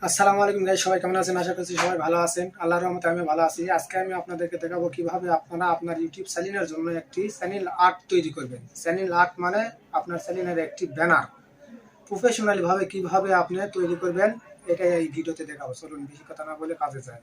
আসসালামু আলাইকুম গাইস, সবাই কেমন আছেন? আশা করছি সবাই ভালো আছেন। আল্লাহর রহমতে আমি ভালো আছি। আজকে আমি আপনাদেরকে দেখাবো কিভাবে আপনারা আপনার ইউটিউব চ্যানেলের জন্য একটি চ্যানেল আর্ট তৈরি করবেন। চ্যানেল আর্ট মানে আপনার চ্যানেলের একটি ব্যানার প্রফেশনালি ভাবে কিভাবে আপনি তৈরি করবেন, এটাই এই ভিডিওতে দেখাবো। চলুন বেশি কথা না বলে কাজে যাই।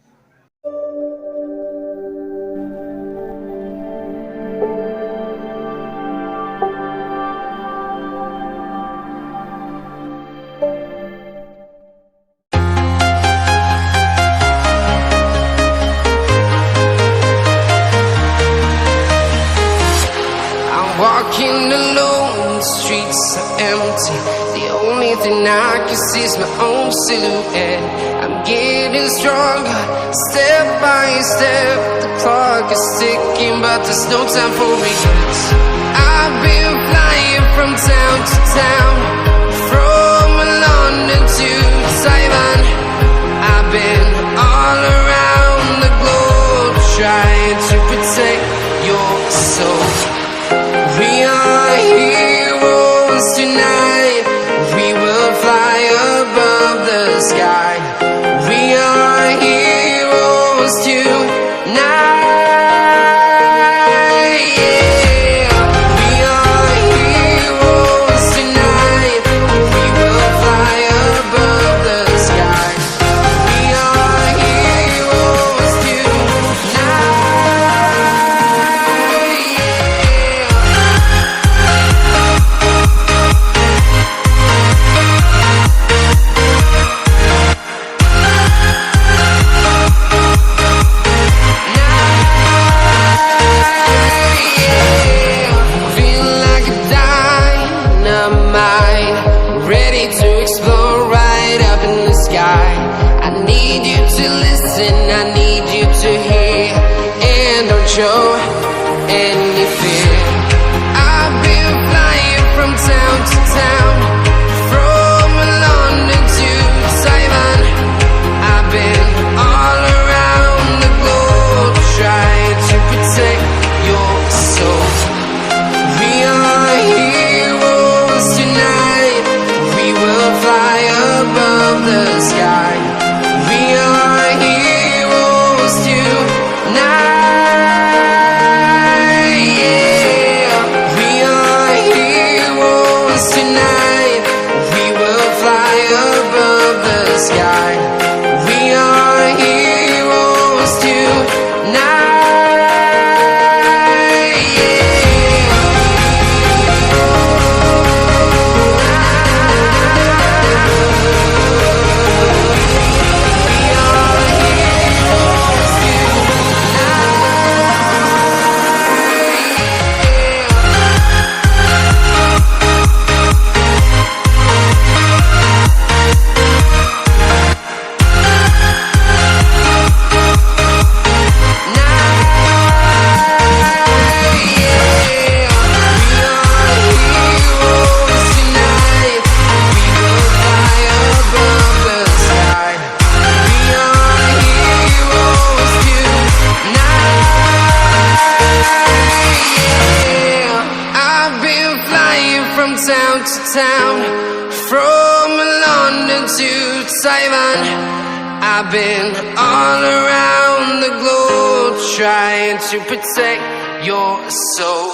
Walking alone, the streets are empty. The only thing I can see is my own silhouette. I'm getting stronger, step by step. The clock is ticking, but there's no time for regrets. I've been flying from town to town, from London to Taiwan. I've been all around the globe, trying to protect your soul. We are heroes tonight. We will fly above the sky. We are heroes tonight. Yeah. We are heroes tonight. We will fly above the sky. We are heroes tonight. Show any fear. I've been flying from town to town, from London to Taiwan. I've been all around the globe, trying to protect your soul. We are heroes tonight. We will fly above the sky. We are heroes tonight. Town to town, from London to Taiwan. I've been all around the globe, trying to protect your soul.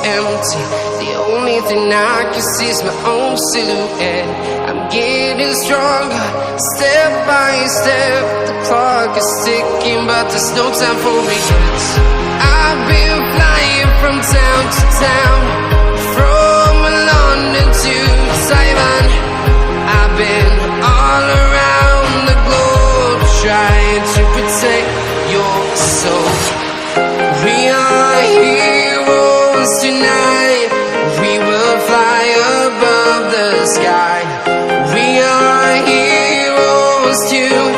empty. The only thing I can see is my own silhouette. I'm getting stronger, step by step. The clock is ticking, but there's no time for regrets. I've been flying from town to town, from London to Taiwan. I've been all around the globe, trying to protect your soul. We are heroes tonight. We will fly above the sky. We are heroes tonight.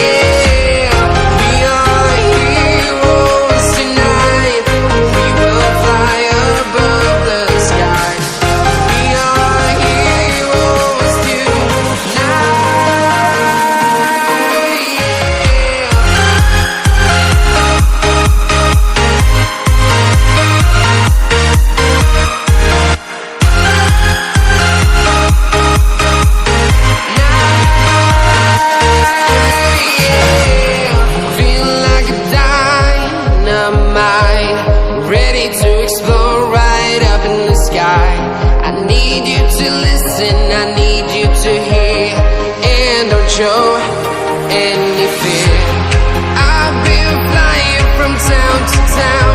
Yeah. We are heroes tonight. We will fly above the sky. We are heroes tonight. Feel like a dynamite, ready to explode right up in the sky. I need you to listen, I need you to hear, and don't show any fear. I've been flying from town to town,